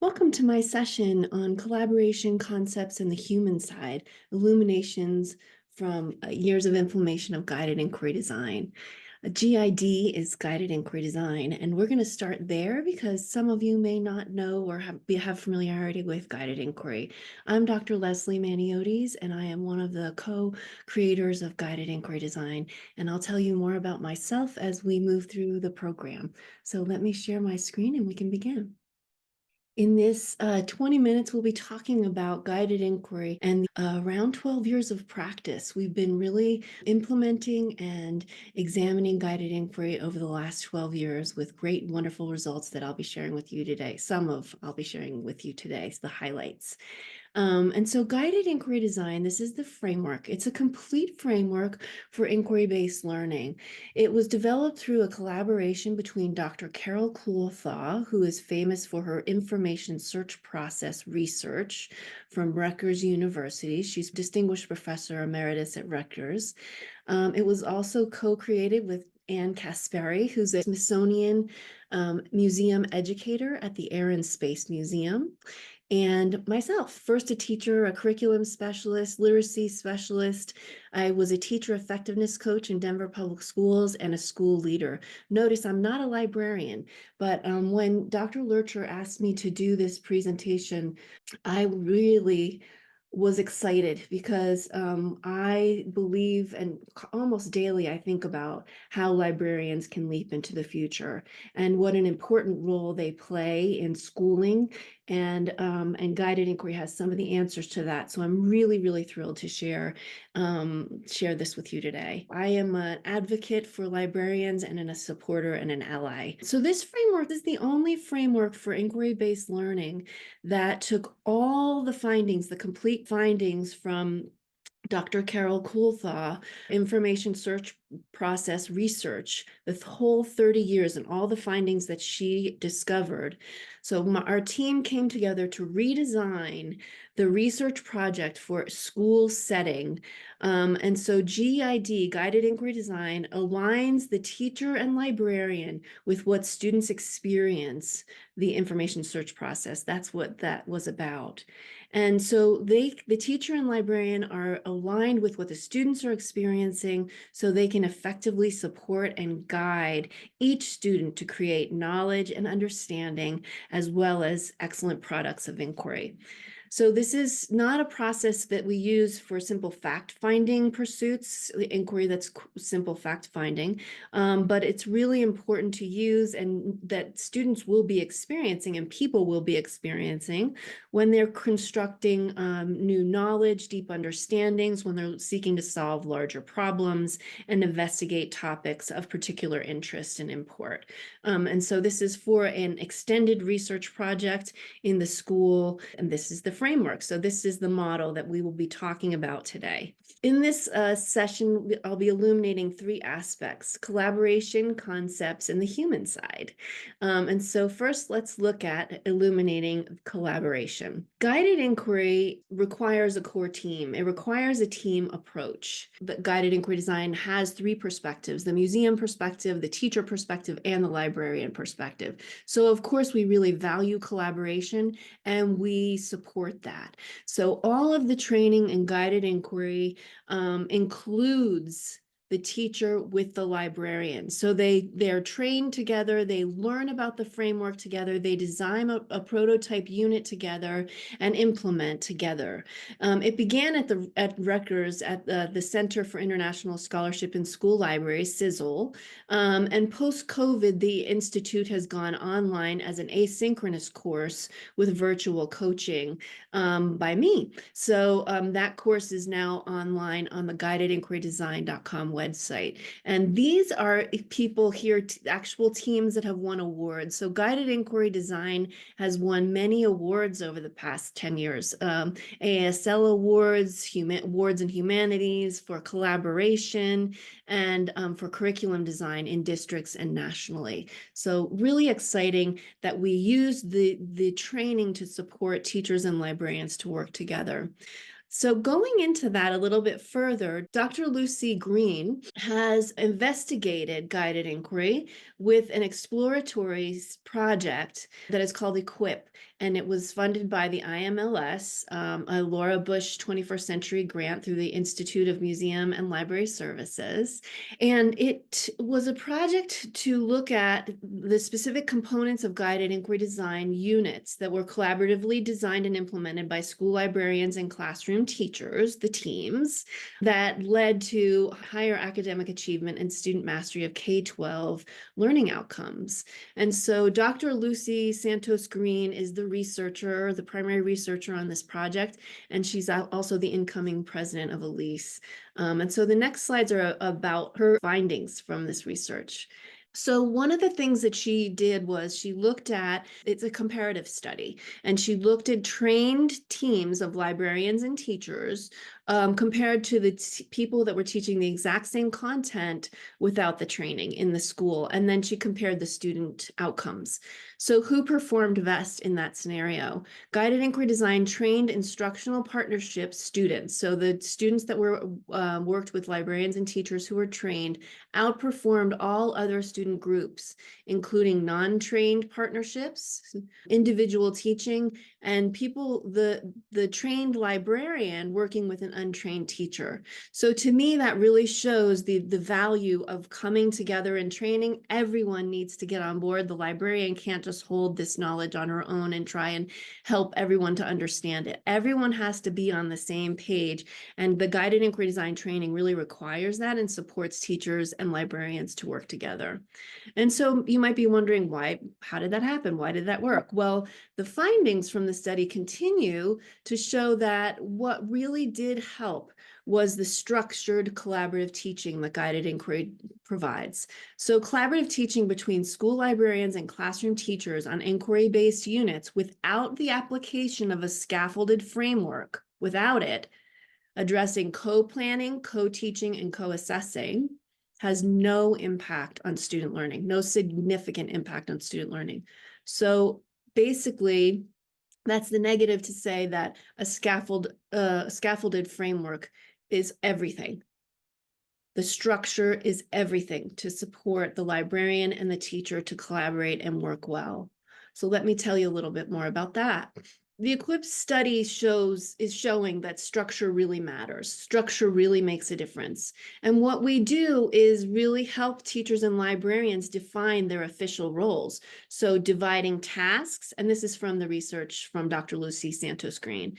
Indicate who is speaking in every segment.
Speaker 1: Welcome to my session on collaboration concepts and the human side, Illuminations from Years of Implementation of Guided Inquiry Design. GID is Guided Inquiry Design, and we're going to start there because some of you may not know or have familiarity with guided inquiry. I'm Dr. Leslie Maniotes, and I am one of the co-creators of Guided Inquiry Design, and I'll tell you more about myself as we move through the program. So let me share my screen and we can begin. In this 20 minutes, we'll be talking about guided inquiry and around 12 years of practice. We've been really implementing and examining guided inquiry over the last 12 years with great, wonderful results that I'll be sharing with you today. I'll be sharing with you today, the highlights. And so guided inquiry design, this is the framework. It's a complete framework for inquiry-based learning. It was developed through a collaboration between Dr. Carol Coulthaugh, who is famous for her information search process research from Rutgers University. She's Distinguished Professor Emeritus at Rutgers. It was also co-created with Anne Kasperi, who's a Smithsonian Museum educator at the Air and Space Museum, and myself, first a teacher, a curriculum specialist, literacy specialist. I was a teacher effectiveness coach in Denver Public Schools and a school leader. Notice I'm not a librarian, but when Dr. Lurcher asked me to do this presentation, I really was excited because I believe, and almost daily I think about how librarians can leap into the future and what an important role they play in schooling, and guided inquiry has some of the answers to that. So I'm really, really thrilled to share this with you today. I am an advocate for librarians and a supporter and an ally. So this framework is the only framework for inquiry-based learning that took all the findings, the complete findings from Dr. Carol Coulthaugh, information search process research, the whole 30 years and all the findings that she discovered. So our team came together to redesign the research project for a school setting. And so GID, Guided Inquiry Design, aligns the teacher and librarian with what students experience the information search process. That's what that was about. And so the teacher and librarian are aligned with what the students are experiencing so they can effectively support and guide each student to create knowledge and understanding, as well as excellent products of inquiry. So this is not a process that we use for simple fact-finding pursuits, the inquiry that's simple fact-finding, but it's really important to use and that students will be experiencing and people will be experiencing when they're constructing new knowledge, deep understandings, when they're seeking to solve larger problems and investigate topics of particular interest and import. And so this is for an extended research project in the school, and this is the framework. So this is the model that we will be talking about today. In this session, I'll be illuminating three aspects: collaboration, concepts, and the human side. And so first, let's look at illuminating collaboration. Guided inquiry requires a core team. It requires a team approach. But guided inquiry design has three perspectives: the museum perspective, the teacher perspective, and the librarian perspective. So of course, we really value collaboration and we support that. So all of the training in guided inquiry includes the teacher with the librarian. So they're trained together, they learn about the framework together, they design a prototype unit together and implement together. It began at Rutgers at the Center for International Scholarship in School Libraries, CISL, and post-COVID, the Institute has gone online as an asynchronous course with virtual coaching by me. So that course is now online on the guidedinquirydesign.com website. And these are people here, actual teams that have won awards. So Guided Inquiry Design has won many awards over the past 10 years. ASL awards, awards in humanities, for collaboration, and for curriculum design in districts and nationally. So really exciting that we use the training to support teachers and librarians to work together. So going into that a little bit further, Dr. Lucy Green has investigated guided inquiry with an exploratory project that is called EQUIP. and it was funded by the IMLS, a Laura Bush 21st Century grant through the Institute of Museum and Library Services. And it was a project to look at the specific components of guided inquiry design units that were collaboratively designed and implemented by school librarians and classroom teachers, the teams, that led to higher academic achievement and student mastery of K-12 learning outcomes. And so Dr. Lucy Santos Green is the researcher, the primary researcher on this project, and she's also the incoming president of Elise. And so the next slides are about her findings from this research. So one of the things that she did was she looked at, it's a comparative study, and she looked at trained teams of librarians and teachers compared to the people that were teaching the exact same content without the training in the school. And then she compared the student outcomes. So who performed best in that scenario? Guided inquiry design trained instructional partnership students. So the students that were worked with librarians and teachers who were trained outperformed all other student groups, including non-trained partnerships, individual teaching, and people, the trained librarian working with an untrained teacher. So to me, that really shows the value of coming together and training. Everyone needs to get on board. The librarian can't just hold this knowledge on her own and try and help everyone to understand it. Everyone has to be on the same page, and the guided inquiry design training really requires that and supports teachers and librarians to work together. And so you might be wondering, how did that happen? Why did that work? Well, the findings from the study continue to show that what really did help was the structured collaborative teaching that guided inquiry provides. So collaborative teaching between school librarians and classroom teachers on inquiry-based units without the application of a scaffolded framework, without it, addressing co-planning, co-teaching, and co-assessing, has no impact on student learning, no significant impact on student learning. So basically, that's the negative to say that a scaffolded framework is everything. The structure is everything to support the librarian and the teacher to collaborate and work well. So let me tell you a little bit more about that. The Eclipse study is showing that structure really matters. Structure really makes a difference. And what we do is really help teachers and librarians define their official roles. So dividing tasks, and this is from the research from Dr. Lucy Santos Green.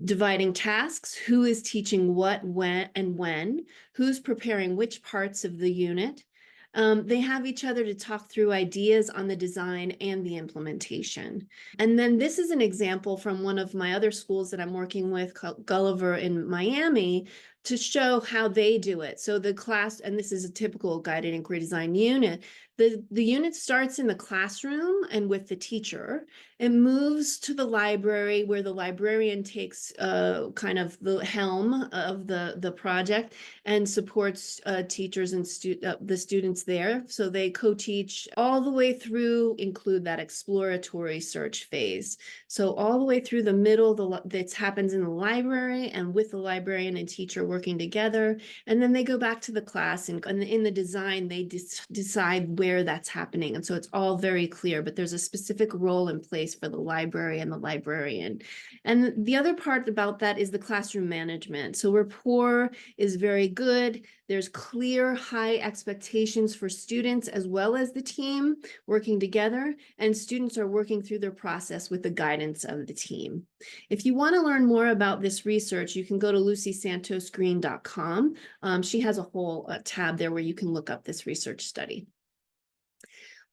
Speaker 1: Dividing tasks, who is teaching what, when, who's preparing which parts of the unit. They have each other to talk through ideas on the design and the implementation. And then this is an example from one of my other schools that I'm working with, called Gulliver in Miami, to show how they do it. So the class, and this is a typical guided inquiry design unit, the unit starts in the classroom and with the teacher. It moves to the library where the librarian takes kind of the helm of the project and supports teachers and the students there. So they co-teach all the way through, include that exploratory search phase. So all the way through the middle, that happens in the library and with the librarian and teacher working together. And then they go back to the class, and in the design, they decide where that's happening. And so it's all very clear, but there's a specific role in place for the library and the librarian. And the other part about that is the classroom management. So rapport is very good. There's clear, high expectations for students as well as the team working together, and students are working through their process with the guidance of the team. If you want to learn more about this research, you can go to lucysantosgreen.com. She has a whole tab there where you can look up this research study.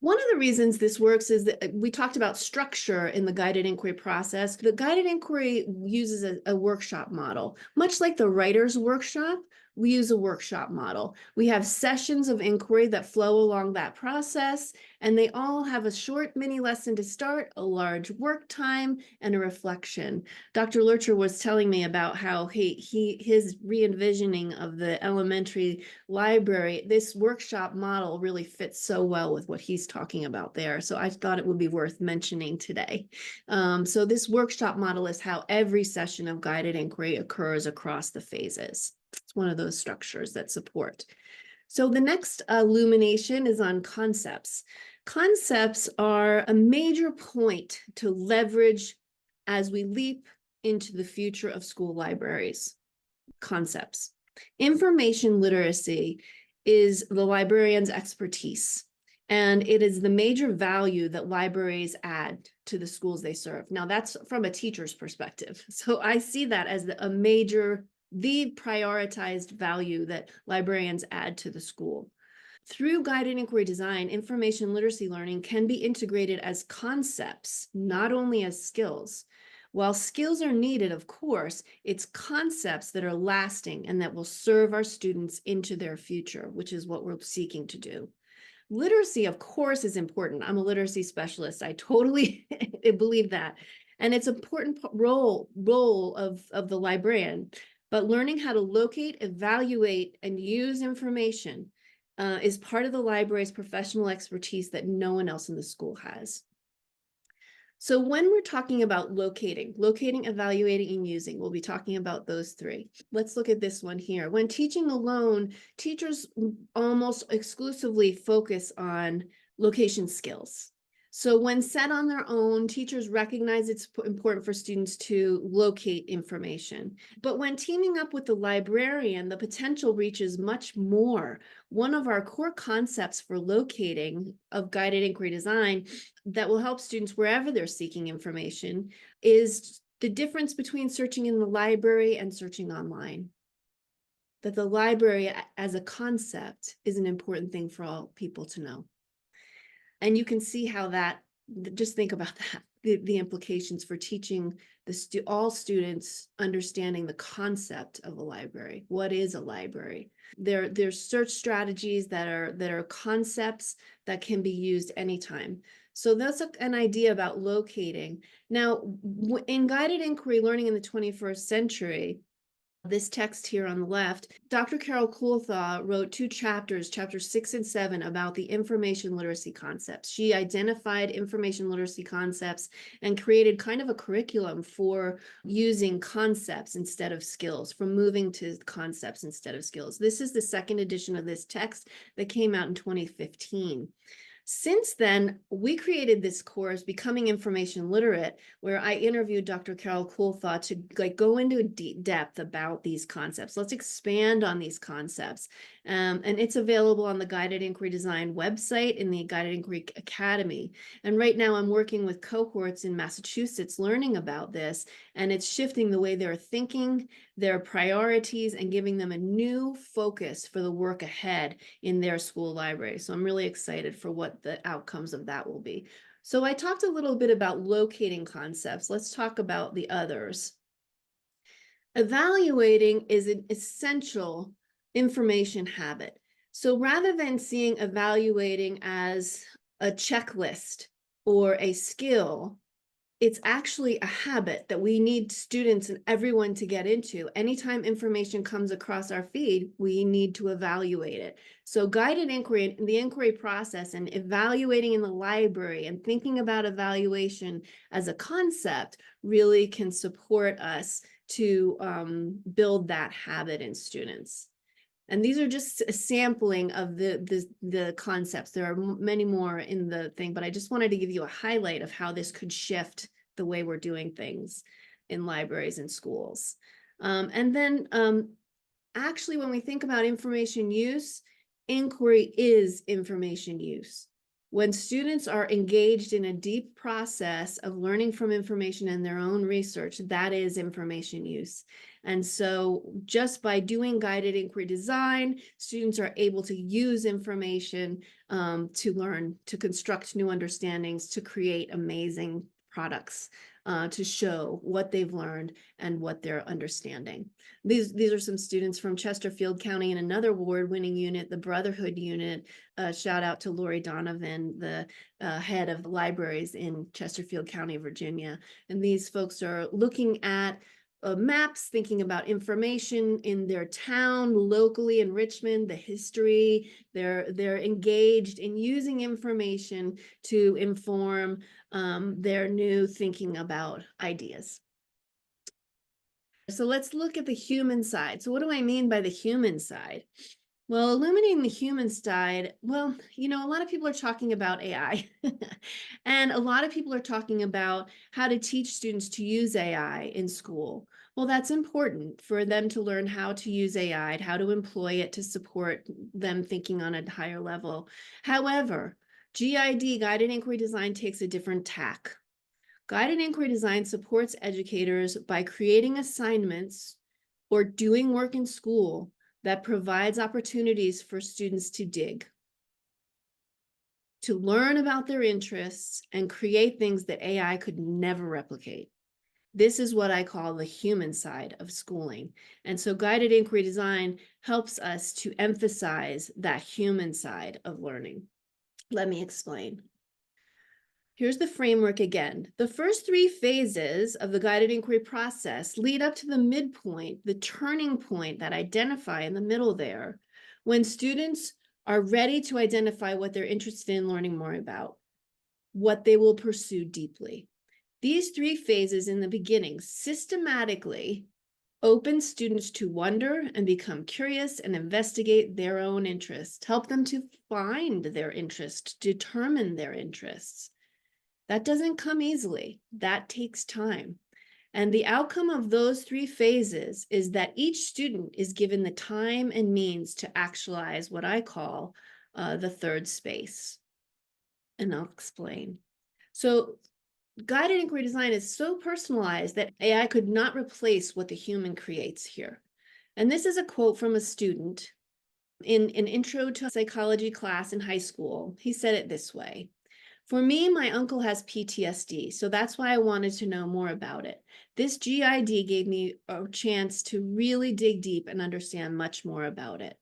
Speaker 1: One of the reasons this works is that we talked about structure in the guided inquiry process. The guided inquiry uses a workshop model. Much like the writer's workshop, we use a workshop model. We have sessions of inquiry that flow along that process, and they all have a short mini lesson to start, a large work time, and a reflection. Dr. Lurcher was telling me about how his re-envisioning of the elementary library, this workshop model really fits so well with what he's talking about there. So I thought it would be worth mentioning today. So this workshop model is how every session of guided inquiry occurs across the phases. It's one of those structures that support. So the next illumination is on concepts. Concepts are a major point to leverage as we leap into the future of school libraries. Concepts. Information literacy is the librarian's expertise, and it is the major value that libraries add to the schools they serve. Now, that's from a teacher's perspective. So I see that as a major, the prioritized value that librarians add to the school. Through guided inquiry design, information literacy learning can be integrated as concepts, not only as skills. While skills are needed, of course, it's concepts that are lasting and that will serve our students into their future, which is what we're seeking to do. Literacy, of course, is important. I'm a literacy specialist. I totally believe that. And it's an important role of the librarian. But learning how to locate, evaluate, and use information is part of the library's professional expertise that no one else in the school has. So when we're talking about locating, evaluating, and using, we'll be talking about those three. Let's look at this one here. When teaching alone, teachers almost exclusively focus on location skills. So when set on their own, teachers recognize it's important for students to locate information. But when teaming up with the librarian, the potential reaches much more. One of our core concepts for locating of guided inquiry design that will help students wherever they're seeking information is the difference between searching in the library and searching online. That the library as a concept is an important thing for all people to know. And you can see how that, just think about that, the implications for teaching all students understanding the concept of a library. What is a library? There's search strategies that are concepts that can be used anytime. So that's an idea about locating. Now, in guided inquiry learning in the 21st century, this text here on the left, Dr. Carol Coulthaw wrote 2 chapters, chapters 6 and 7, about the information literacy concepts. She identified information literacy concepts and created kind of a curriculum for using concepts instead of skills, from moving to concepts instead of skills. This is the 2nd edition of this text that came out in 2015. Since then, we created this course, Becoming Information Literate, where I interviewed Dr. Carol Coulthaw to go into deep depth about these concepts. Let's expand on these concepts. And it's available on the Guided Inquiry Design website in the Guided Inquiry Academy. And right now I'm working with cohorts in Massachusetts learning about this, and it's shifting the way they're thinking, their priorities, and giving them a new focus for the work ahead in their school library. So I'm really excited for what the outcomes of that will be. So I talked a little bit about locating concepts. Let's talk about the others. Evaluating is an essential information habit. So rather than seeing evaluating as a checklist or a skill, it's actually a habit that we need students and everyone to get into. Anytime information comes across our feed, we need to evaluate it. So guided inquiry, the inquiry process, and evaluating in the library and thinking about evaluation as a concept really can support us to build that habit in students. And these are just a sampling of the concepts. There are many more in the thing, but I just wanted to give you a highlight of how this could shift the way we're doing things in libraries and schools. And then actually, when we think about information use, inquiry is information use. When students are engaged in a deep process of learning from information and their own research, that is information use. And so just by doing guided inquiry design, students are able to use information to learn, to construct new understandings, to create amazing products, to show what they've learned and what they're understanding. These are some students from Chesterfield County in another award-winning unit, the Brotherhood unit. Shout out to Lori Donovan, the head of libraries in Chesterfield County, Virginia. And these folks are looking at maps, thinking about information in their town, locally in Richmond, the history. They're engaged in using information to inform their new thinking about ideas. So let's look at the human side. So what do I mean by the human side? Well, illuminating the human side, well, a lot of people are talking about AI. And a lot of people are talking about how to teach students to use AI in school. Well, that's important for them to learn how to use AI, how to employ it to support them thinking on a higher level. However, GID, guided inquiry design, takes a different tack. Guided inquiry design supports educators by creating assignments or doing work in school that provides opportunities for students to dig, to learn about their interests, and create things that AI could never replicate. This is what I call the human side of schooling. And so guided inquiry design helps us to emphasize that human side of learning. Let me explain. Here's the framework again. The first three phases of the guided inquiry process lead up to the midpoint, the turning point that I identify in the middle there, when students are ready to identify what they're interested in learning more about, what they will pursue deeply. These three phases in the beginning systematically open students to wonder and become curious and investigate their own interests, help them to find their interest, determine their interests. That doesn't come easily. That takes time. And the outcome of those three phases is that each student is given the time and means to actualize what I call the third space. And I'll explain. So guided inquiry design is so personalized that AI could not replace what the human creates here. And this is a quote from a student in an intro to psychology class in high school. He said it this way: "For me, my uncle has PTSD, so that's why I wanted to know more about it. This GID gave me a chance to really dig deep and understand much more about it."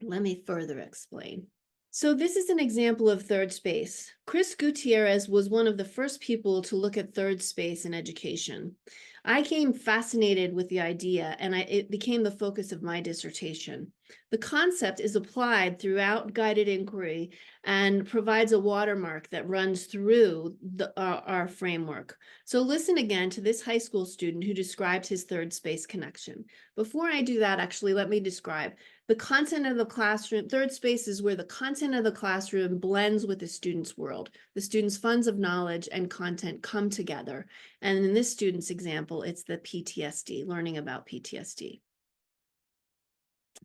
Speaker 1: Let me further explain. So this is an example of third space. Chris Gutierrez was one of the first people to look at third space in education. I became fascinated with the idea, and it became the focus of my dissertation. The concept is applied throughout guided inquiry and provides a watermark that runs through our framework. So listen again to this high school student who described his third space connection. Before I do that, actually, let me describe. The content of the classroom, third space is where the content of the classroom blends with the student's world. The student's funds of knowledge and content come together. And in this student's example, it's the PTSD, learning about PTSD.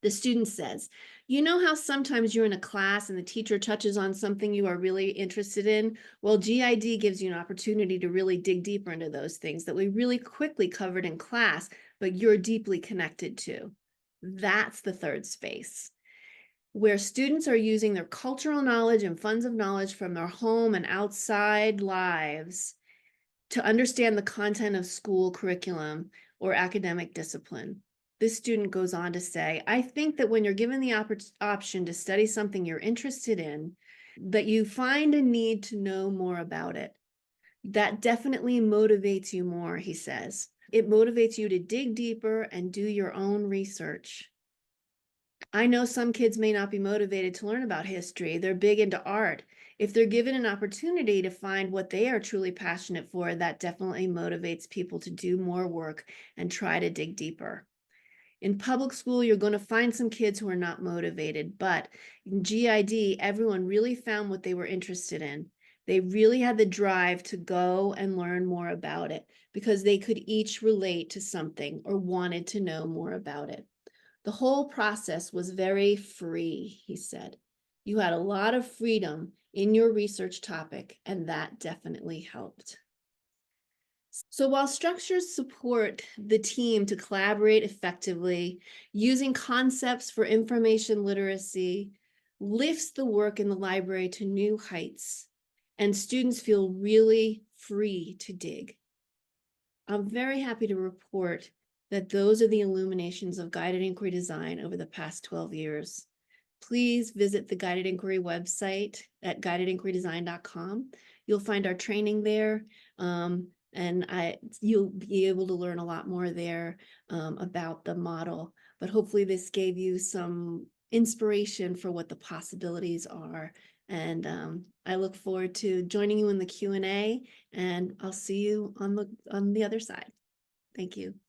Speaker 1: The student says, "You know how sometimes you're in a class and the teacher touches on something you are really interested in? Well, GID gives you an opportunity to really dig deeper into those things that we really quickly covered in class, but you're deeply connected to." That's the third space, where students are using their cultural knowledge and funds of knowledge from their home and outside lives to understand the content of school curriculum or academic discipline. This student goes on to say, "I think that when you're given the option to study something you're interested in, that you find a need to know more about it. That definitely motivates you more," he says. "It motivates you to dig deeper and do your own research." I know some kids may not be motivated to learn about history. They're big into art. If they're given an opportunity to find what they are truly passionate for, that definitely motivates people to do more work and try to dig deeper. In public school, you're going to find some kids who are not motivated, but in GID, everyone really found what they were interested in. They really had the drive to go and learn more about it because they could each relate to something or wanted to know more about it. The whole process was very free, he said. You had a lot of freedom in your research topic, and that definitely helped. So while structures support the team to collaborate effectively, using concepts for information literacy lifts the work in the library to new heights, and students feel really free to dig. I'm very happy to report that those are the illuminations of guided inquiry design over the past 12 years. Please visit the Guided Inquiry website at guidedinquirydesign.com. You'll find our training there, and you'll be able to learn a lot more there about the model. But hopefully this gave you some inspiration for what the possibilities are. And I look forward to joining you in the Q&A, and I'll see you on the other side. Thank you.